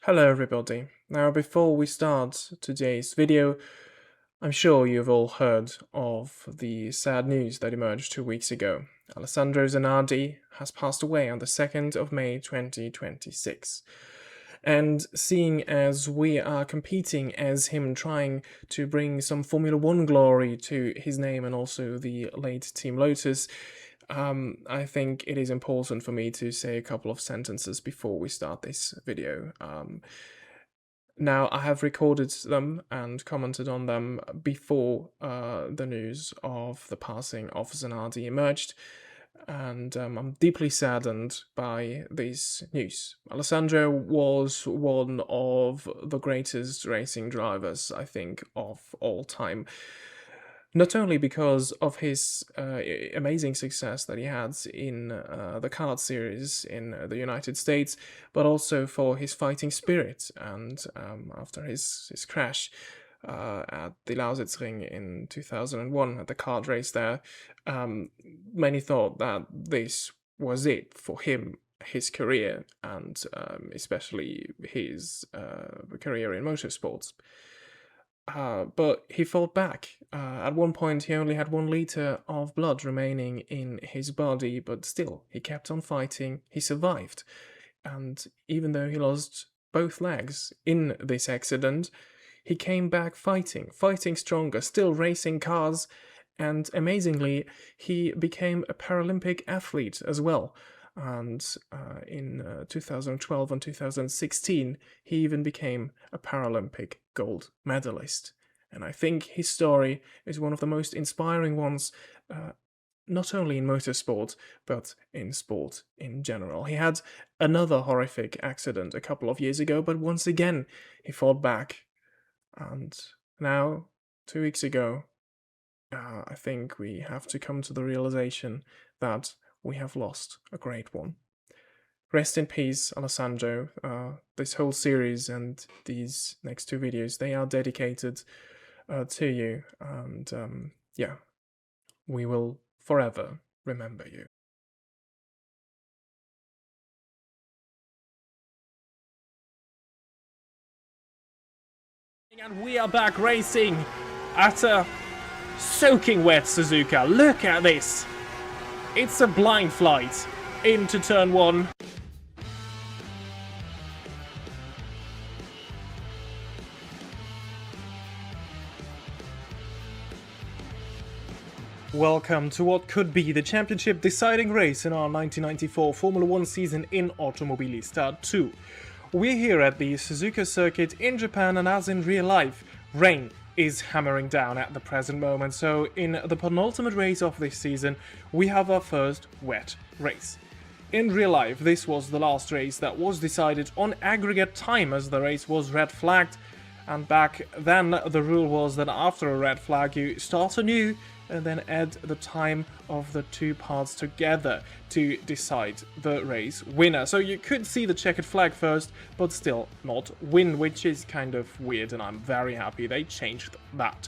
Hello everybody. Now before we start today's video, I'm sure you've all heard of the sad news that emerged 2 weeks ago. Alessandro Zanardi has passed away on the 2nd of May 2026. And seeing as we are competing as him trying to bring some Formula 1 glory to his name and also the late Team Lotus, I think it is important for me to say a couple of sentences before we start this video. Now, I have recorded them and commented on them before the news of the passing of Zanardi emerged, and I'm deeply saddened by this news. Alessandro was one of the greatest racing drivers, I think, of all time. Not only because of his amazing success that he had in the kart series in the United States, but also for his fighting spirit. And after his crash at the Lausitzring in 2001 at the kart race there, many thought that this was it for him, his career, and especially his career in motorsports. But he fought back. At one point, he only had 1 liter of blood remaining in his body, but still, he kept on fighting. He survived. And even though he lost both legs in this accident, he came back fighting stronger, still racing cars, and amazingly, he became a Paralympic athlete as well. And in 2012 and 2016, he even became a Paralympic gold medalist. And I think his story is one of the most inspiring ones, not only in motorsport, but in sport in general. He had another horrific accident a couple of years ago, but once again, he fought back. And now, 2 weeks ago, I think we have to come to the realization that we have lost a great one. Rest in peace, Alessandro. This whole series and these next 2 videos, they are dedicated to you. And yeah, we will forever remember you. And we are back racing at a soaking wet Suzuka. Look at this! It's a blind flight into turn 1. Welcome to what could be the championship deciding race in our 1994 Formula 1 season in Automobilista 2. We're here at the Suzuka Circuit in Japan, and as in real life, rain is hammering down at the present moment, so in the penultimate race of this season, we have our first wet race. In real life, this was the last race that was decided on aggregate time, as the race was red flagged, and back then the rule was that after a red flag you start anew and then add the time of the 2 parts together to decide the race winner. So you could see the checkered flag first, but still not win, which is kind of weird, and I'm very happy they changed that.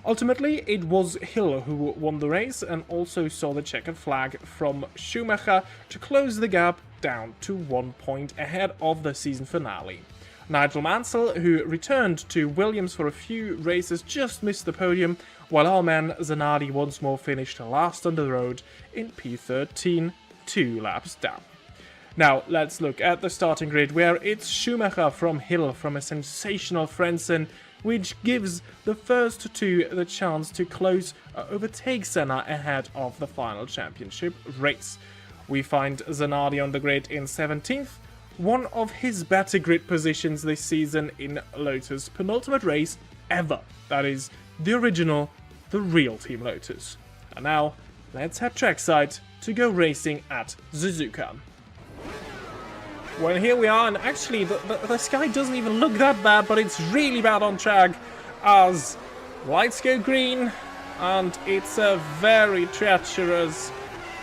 Ultimately, it was Hill who won the race and also saw the checkered flag from Schumacher to close the gap down to 1 point ahead of the season finale. Nigel Mansell, who returned to Williams for a few races, just missed the podium, while our man Zanardi once more finished last on the road in P13, 2 laps down. Now, let's look at the starting grid, where it's Schumacher from Hill from a sensational Frentzen, which gives the first 2 the chance to overtake Senna ahead of the final championship race. We find Zanardi on the grid in 17th, one of his better grid positions this season in Lotus' penultimate race ever. That is, the original, the real Team Lotus. And now, let's head trackside to go racing at Suzuka. Well, here we are, and actually the sky doesn't even look that bad, but it's really bad on track as lights go green, and it's a very treacherous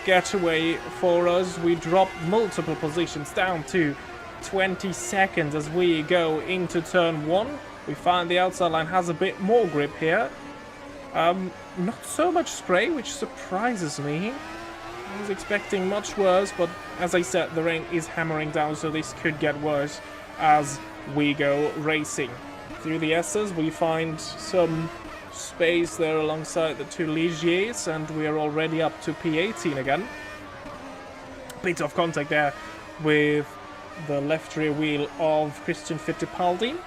getaway for us. We drop multiple positions down to 20 seconds as we go into turn 1. We find the outside line has a bit more grip here. Not so much spray, which surprises me. I was expecting much worse, but as I said, the rain is hammering down, so this could get worse. as we go racing. Through the S's, we find some space there alongside the two Ligiers, and we are already up to P18 again. Bit of contact there with the left rear wheel of Christian Fittipaldi.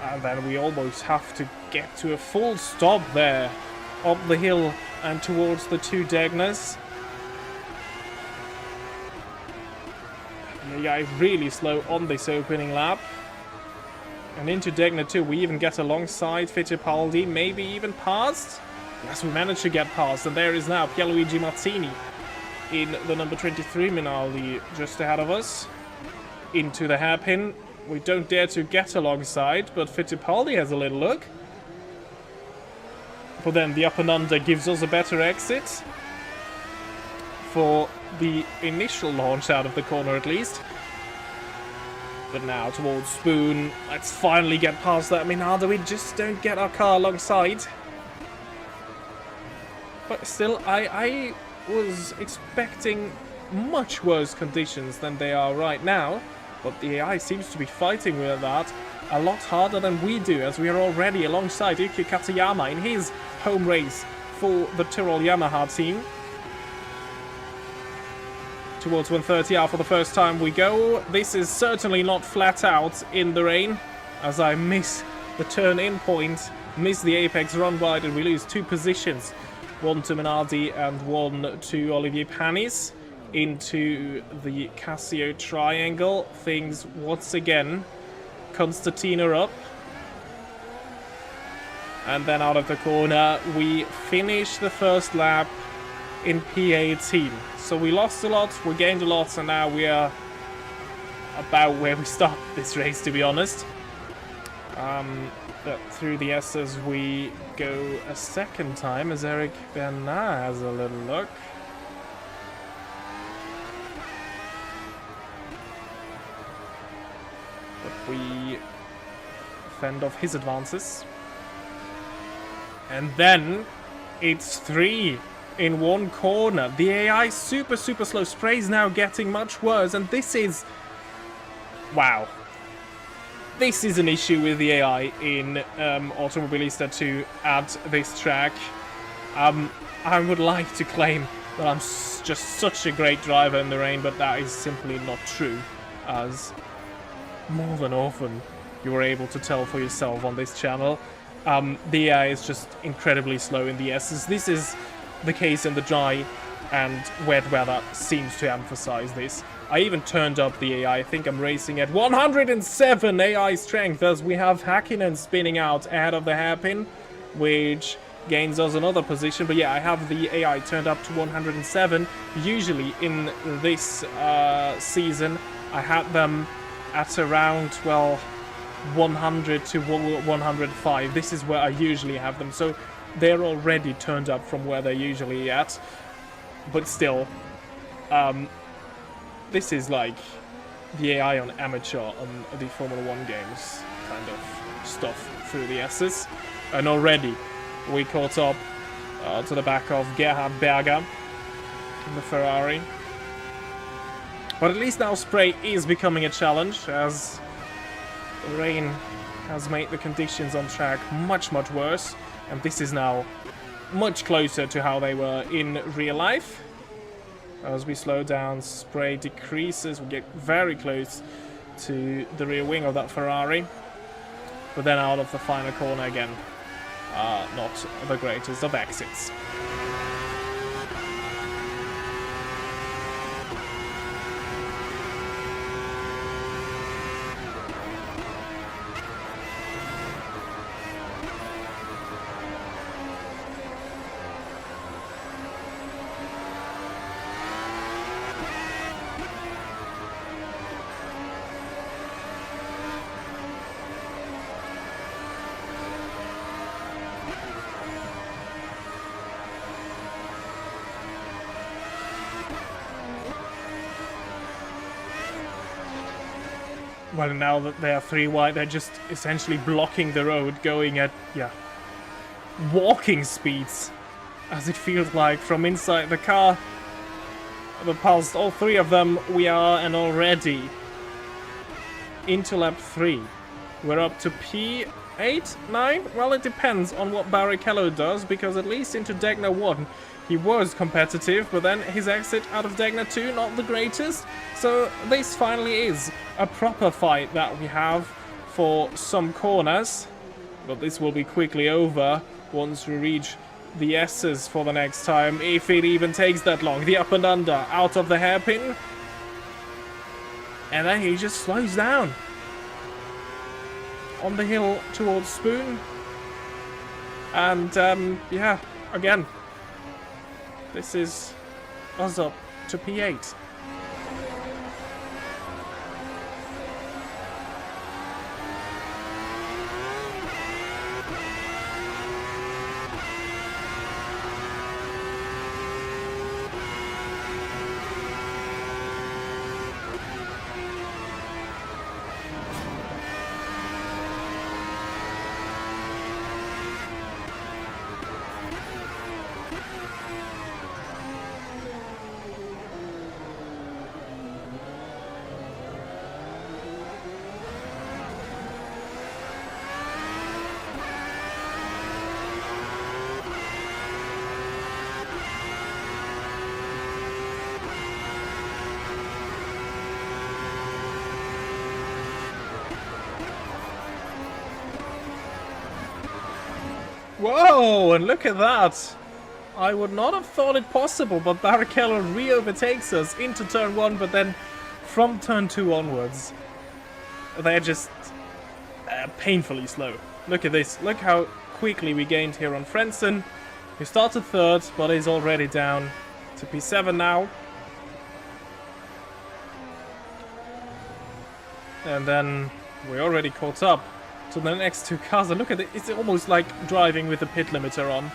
And then we almost have to get to a full stop there, up the hill and towards the two Degners. Yeah, really slow on this opening lap. And into Degner too, we even get alongside Fittipaldi, maybe even past. Yes, we managed to get past, and there is now Pierluigi Martini in the number 23 Minardi just ahead of us. Into the hairpin. We don't dare to get alongside, but Fittipaldi has a little look. But then the up and under gives us a better exit for the initial launch out of the corner at least. But now towards Spoon, let's finally get past that Minardi. We just don't get our car alongside. But still, I was expecting much worse conditions than they are right now. But the AI seems to be fighting with that a lot harder than we do, as we are already alongside Yuki Katayama in his home race for the Tyrrell Yamaha team. Towards 130R for the first time we go. This is certainly not flat out in the rain, as I miss the turn-in point, miss the apex run wide, and we lose 2 positions. One to Minardi and one to Olivier Panis. Into the Casio triangle. Things once again. Constantina up. And then out of the corner, we finish the first lap in P18. So we lost a lot, we gained a lot, and now we are about where we stopped this race, to be honest. But through the S's we go a second time, as Eric Bernard has a little look. But we fend off his advances. And then it's 3 in one corner. The AI super slow. Spray's now getting much worse, and this is... wow. This is an issue with the AI in Automobilista 2 at this track. I would like to claim that I'm just such a great driver in the rain, but that is simply not true, as more than often you are able to tell for yourself on this channel. The AI is just incredibly slow in the S's. This is the case in the dry and wet weather seems to emphasize this. I even turned up the AI. I think I'm racing at 107 AI strength, as we have Häkkinen spinning out ahead of the hairpin, which gains us another position. But yeah, I have the AI turned up to 107. Usually in this season, I had them at around, well, 100 to 105. This is where I usually have them, so they're already turned up from where they're usually at. But still, this is like the AI on amateur on the Formula 1 games kind of stuff through the S's. And already we caught up to the back of Gerhard Berger in the Ferrari. But at least now spray is becoming a challenge, as the rain has made the conditions on track much worse. And this is now much closer to how they were in real life. As we slow down, spray decreases, we get very close to the rear wing of that Ferrari. But then out of the final corner again, not the greatest of exits. Well, now that they are 3 wide, they're just essentially blocking the road, going at, yeah, walking speeds, as it feels like, from inside the car. But past all three of them we are, and already into lap 3. We're up to P8, 9? Well, it depends on what Barrichello does, because at least into Degner 1 he was competitive, but then his exit out of Degner 2, not the greatest. So this finally is a proper fight that we have for some corners. But this will be quickly over once we reach the S's for the next time, if it even takes that long. The up and under out of the hairpin. And then he just slows down on the hill towards Spoon. And yeah, again, this is us up to P8. Whoa, and look at that! I would not have thought it possible, but Barrichello re-overtakes us into turn 1, but then from turn 2 onwards, they're just painfully slow. Look at this, look how quickly we gained here on Frentzen, who started 3rd, but is already down to P7 now. And then we already caught up to the next 2 cars, and look at it, it's almost like driving with the pit limiter on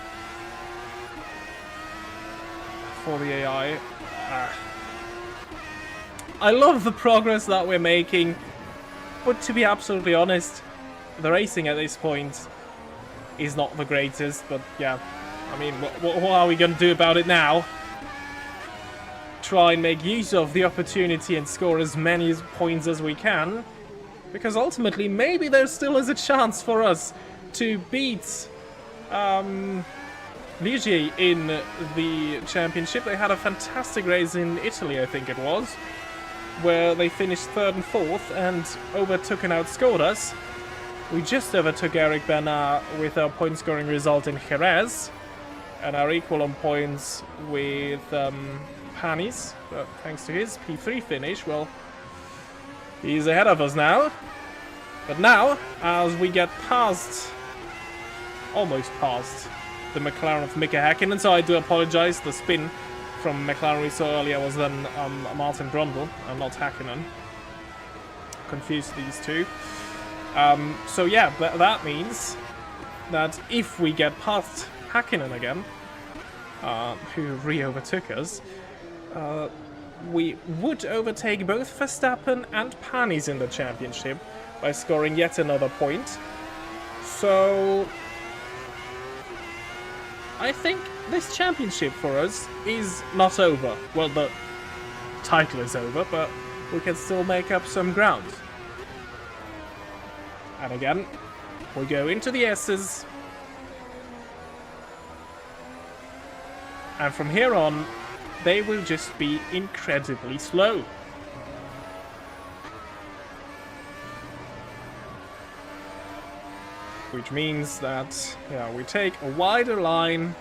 for the AI. I love the progress that we're making, but to be absolutely honest, the racing at this point is not the greatest, but yeah, I mean, what are we going to do about it now? Try and make use of the opportunity and score as many points as we can. Because ultimately, maybe there still is a chance for us to beat Ligier in the championship. They had a fantastic race in Italy, I think it was, where they finished 3rd and 4th and overtook and outscored us. We just overtook Eric Bernard with our point scoring result in Jerez, and are equal on points with Panis, but thanks to his P3 finish, well, he's ahead of us now. But now, as we get past, almost past, the McLaren of Mika Häkkinen, so I do apologize, the spin from McLaren we saw earlier was then Martin Brundle, and not Häkkinen. Confused these two. So yeah, that means that if we get past Häkkinen again, who re-overtook us, we would overtake both Verstappen and Panis in the championship by scoring yet another point. So I think this championship for us is not over. Well, the title is over, but we can still make up some ground. And again, we go into the S's. And from here on, they will just be incredibly slow. Which means that, yeah, we take a wider line,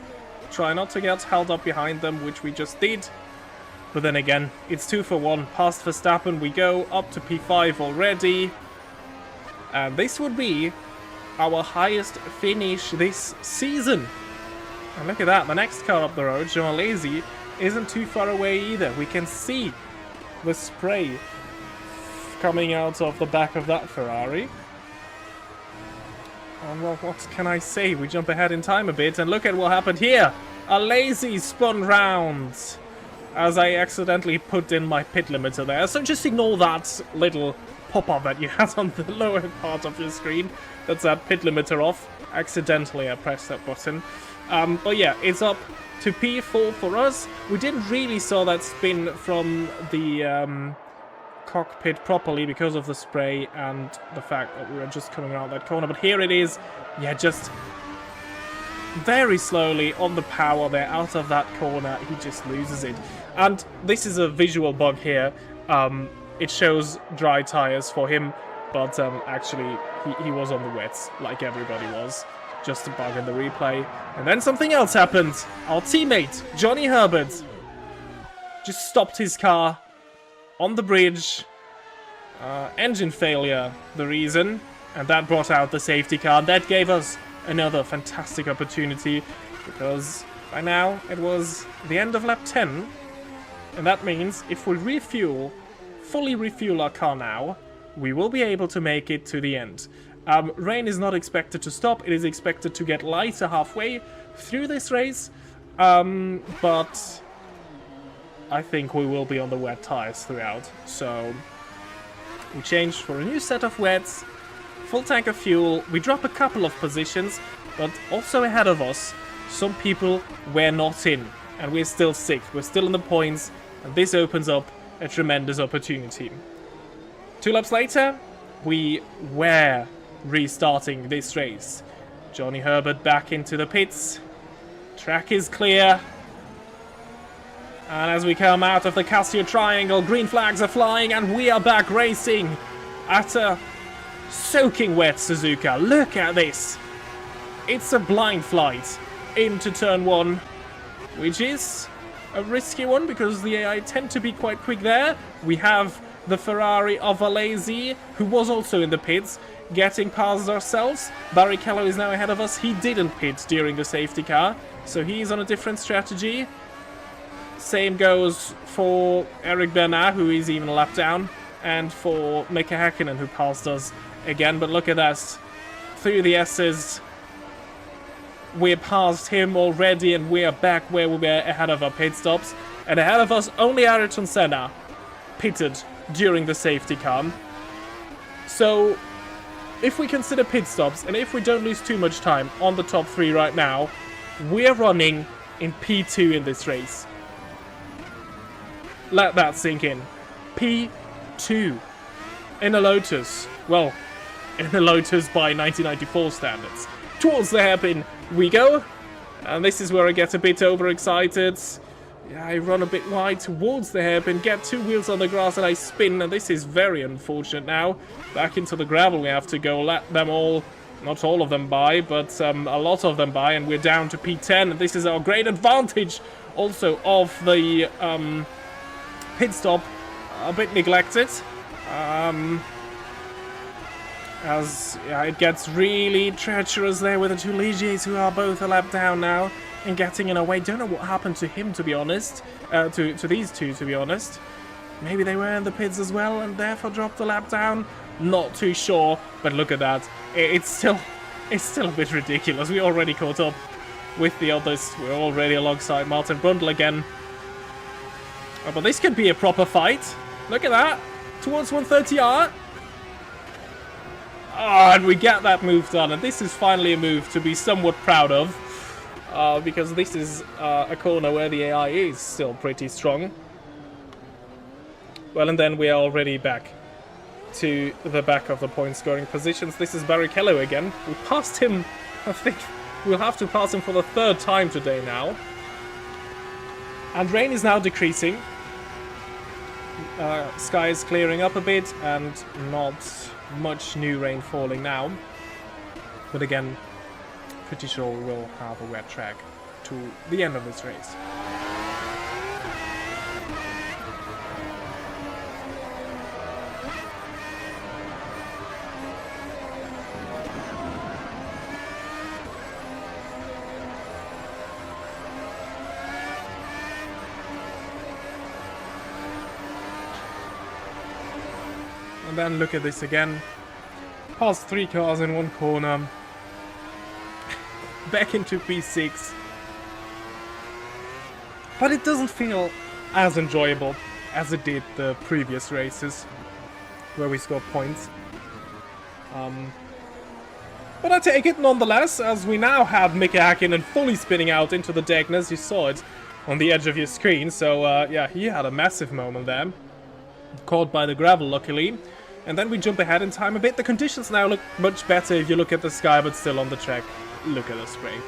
try not to get held up behind them, which we just did. But then again, it's 2 for 1. Past Verstappen, we go up to P5 already. And this would be our highest finish this season. And look at that, the next car up the road, Jean Alesi, isn't too far away either. We can see the spray coming out of the back of that Ferrari. And well, what can I say? We jump ahead in time a bit, and look at what happened here. Alesi spun round as I accidentally put in my pit limiter there. So just ignore that little pop-up that you had on the lower part of your screen. That's that pit limiter off. Accidentally I pressed that button. But yeah, it's up to P4 for us. We didn't really saw that spin from the cockpit properly because of the spray and the fact that we were just coming around that corner. But here it is. Yeah, just very slowly on the power there, out of that corner, he just loses it. And this is a visual bug here. It shows dry tires for him, but actually he was on the wets, like everybody was. Just a bug in the replay. And then something else happened. Our teammate, Johnny Herbert, just stopped his car on the bridge. Engine failure, the reason. And that brought out the safety car. And that gave us another fantastic opportunity, because by now it was the end of lap 10. And that means if we fully refuel our car now, we will be able to make it to the end. Rain is not expected to stop. It is expected to get lighter halfway through this race. But I think we will be on the wet tires throughout. So we changed for a new set of wets, full tank of fuel. We drop a couple of positions, but also ahead of us, some people were not in. And we're still 6th. We're still in the points. And this opens up a tremendous opportunity. 2 laps later, we were restarting this race. Johnny Herbert back into the pits. Track is clear. And as we come out of the Casio Triangle, green flags are flying and we are back racing at a soaking wet Suzuka. Look at this. It's a blind flight into turn 1, which is a risky one because the AI tend to be quite quick there. We have the Ferrari of Alesi, who was also in the pits, getting past ourselves. Barrichello is now ahead of us. He didn't pit during the safety car, so he's on a different strategy. Same goes for Eric Bernard, who is even a lap down, and for Mika Häkkinen, who passed us again. But look at that. Through the S's, we're past him already, and we're back where we were ahead of our pit stops. And ahead of us, only Ayrton Senna pitted during the safety car. So if we consider pit stops, and if we don't lose too much time on the top 3 right now, we're running in P2 in this race. Let that sink in. P2 in a Lotus. Well, in a Lotus by 1994 standards. Towards the hairpin we go, and this is where I get a bit overexcited. Yeah, I run a bit wide towards the hairpin, get 2 wheels on the grass, and I spin, and this is very unfortunate now. Back into the gravel we have to go, let them all, not all of them by, but a lot of them by, and we're down to P10, and this is our great advantage also of the pit stop, a bit neglected. As it gets really treacherous there with the 2 Ligiers, who are both a lap down now and getting in our way. Don't know what happened to him, to be honest. To these 2, to be honest. Maybe they were in the pits as well and therefore dropped the lap down. Not too sure, but look at that. It's still a bit ridiculous. We already caught up with the others. We're already alongside Martin Brundle again. Oh, but this could be a proper fight. Look at that. Towards 130R. Oh, and we get that move done, and this is finally a move to be somewhat proud of, because this is a corner where the AI is still pretty strong. Well, and then we are already back to the back of the point scoring positions. This is Barrichello again. We passed him, I think we'll have to pass him for the 3rd time today now. And rain is now decreasing. Sky is clearing up a bit, and not much new rain falling now, but again, pretty sure we will have a wet track to the end of this race. And then look at this again. Past 3 cars in one corner. Back into P6. But it doesn't feel as enjoyable as it did the previous races, where we scored points. But I take it nonetheless, as we now have Mika Hakkinen fully spinning out into the darkness. You saw it on the edge of your screen, so yeah, he had a massive moment there. Caught by the gravel, luckily. And then we jump ahead in time a bit. The conditions now look much better if you look at the sky, but still on the track. Look at the spray.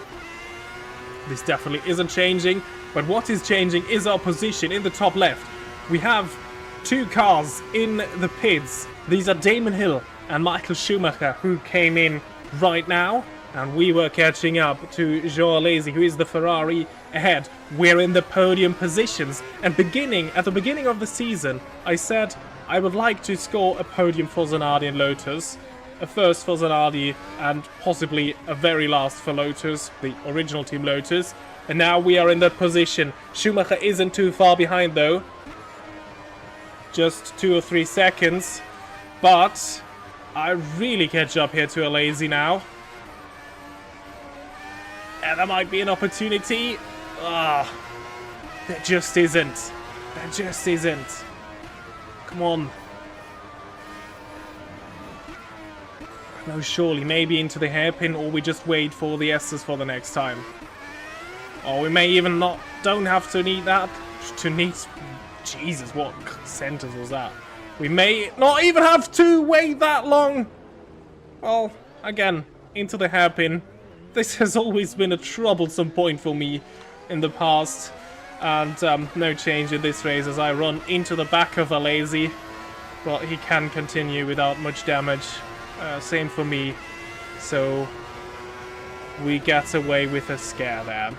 This definitely isn't changing, but what is changing is our position in the top left. We have two cars in the pits. These are Damon Hill and Michael Schumacher, who came in right now, and we were catching up to Jean Alesi, who is the Ferrari ahead. We're in the podium positions, and at the beginning of the season, I said I would like to score a podium for Zanardi and Lotus, a first for Zanardi, and possibly a very last for Lotus, the original Team Lotus. And now we are in that position. Schumacher isn't too far behind though, just 2 or 3 seconds, but I really catch up here to Alesi now. And there might be an opportunity. Ah, there just isn't. There just isn't. Come on. No, surely, maybe into the hairpin, or we just wait for the S's for the next time. Or we may even don't have to need that. Jesus, what sentence was that? We may not even have to wait that long. Well, again, into the hairpin. This has always been a troublesome point for me in the past. And no change in this race as I run into the back of Alesi. But he can continue without much damage. Same for me. So we get away with a scare there.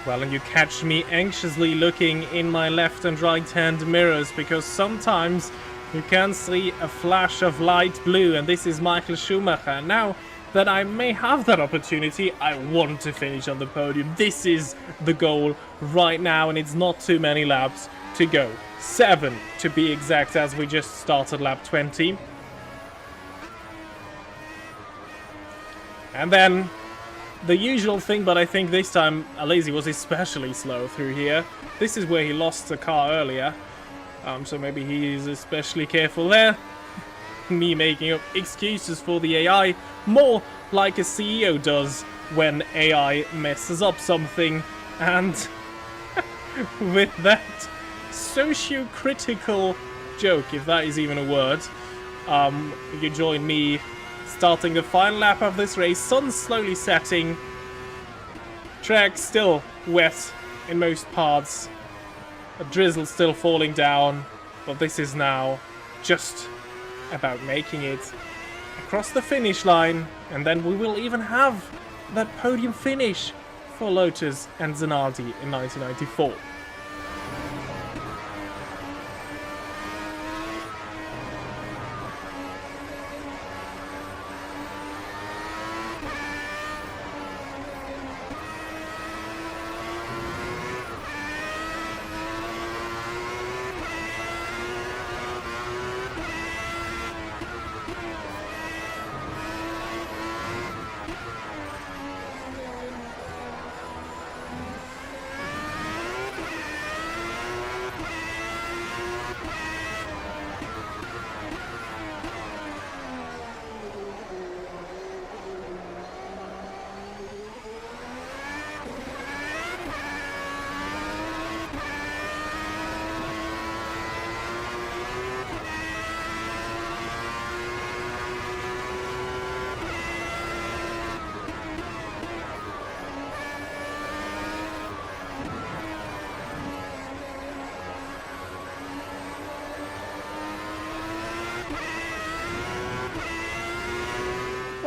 Well, and you catch me anxiously looking in my left and right hand mirrors, because sometimes you can see a flash of light blue, and this is Michael Schumacher. Now that I may have that opportunity, I want to finish on the podium. This is the goal right now, and it's not too many laps to go. 7 to be exact, as we just started lap 20. And then the usual thing, but I think this time Alesi was especially slow through here. This is where he lost the car earlier, so maybe he's especially careful there. Me making up excuses for the AI, more like a CEO does when AI messes up something. And with that socio-critical joke, if that is even a word, you join me starting the final lap of this race. Sun slowly setting. Track still wet in most parts. A drizzle still falling down. But this is now just about making it across the finish line. And then we will even have that podium finish for Lotus and Zanardi in 1994.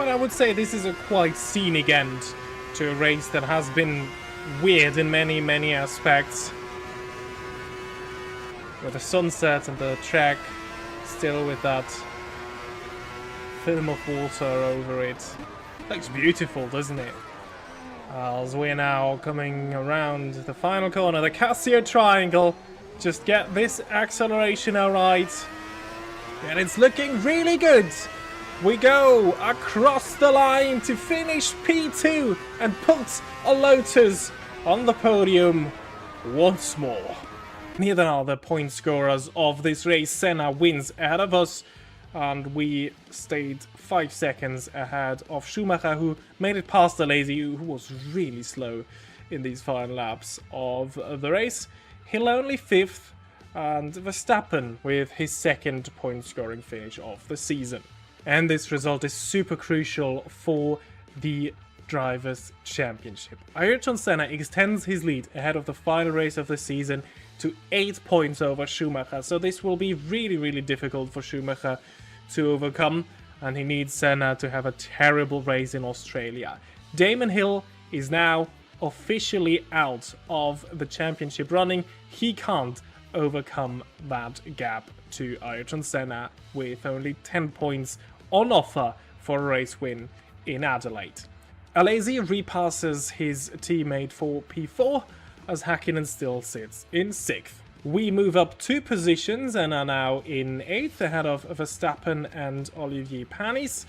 But I would say this is a quite scenic end to a race that has been weird in many aspects. With the sunset and the track still with that film of water over it. Looks beautiful, doesn't it? As we're now coming around the final corner, the Casio triangle. Just get this acceleration alright. And it's looking really good. We go across the line to finish P2 and put a Lotus on the podium once more. Here then are the point scorers of this race. Senna wins ahead of us, and we stayed 5 seconds ahead of Schumacher, who made it past Alesi, who was really slow in these final laps of the race. Hill only 5th, and Verstappen with his 2nd point scoring finish of the season. And this result is super crucial for the Drivers' Championship. Ayrton Senna extends his lead ahead of the final race of the season to 8 points over Schumacher. So this will be really difficult for Schumacher to overcome, and he needs Senna to have a terrible race in Australia. Damon Hill is now officially out of the championship running. He can't overcome that gap to Ayrton Senna with only 10 points on offer for a race win in Adelaide. Alesi repasses his teammate for P4 as Häkkinen still sits in 6th. We move up 2 positions and are now in 8th ahead of Verstappen and Olivier Panis.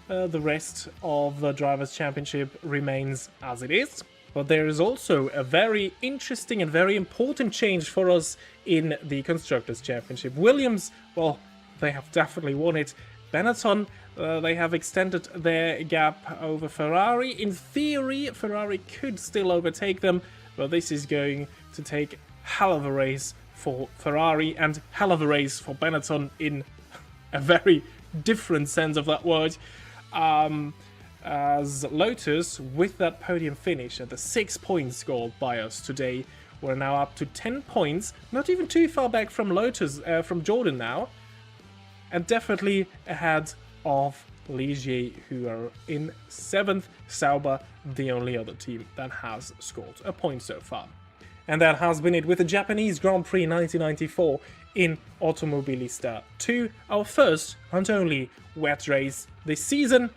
The rest of the Drivers' Championship remains as it is. But there is also a very interesting and very important change for us in the Constructors' Championship. Williams, well, they have definitely won it. Benetton, they have extended their gap over Ferrari. In theory, Ferrari could still overtake them, but this is going to take hell of a race for Ferrari and hell of a race for Benetton in a very different sense of that word. As Lotus, with that podium finish at the 6 points scored by us today, we're now up to 10 points, not even too far back from Lotus, from Jordan now, and definitely ahead of Ligier, who are in 7th, Sauber, the only other team that has scored a point so far. And that has been it with the Japanese Grand Prix 1994 in Automobilista 2, our first and only wet race this season.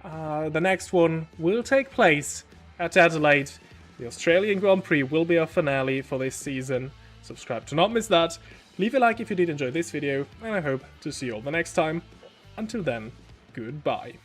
The next one will take place at Adelaide. The Australian Grand Prix will be our finale for this season. Subscribe to not miss that. Leave a like if you did enjoy this video, and I hope to see you all the next time. Until then, goodbye.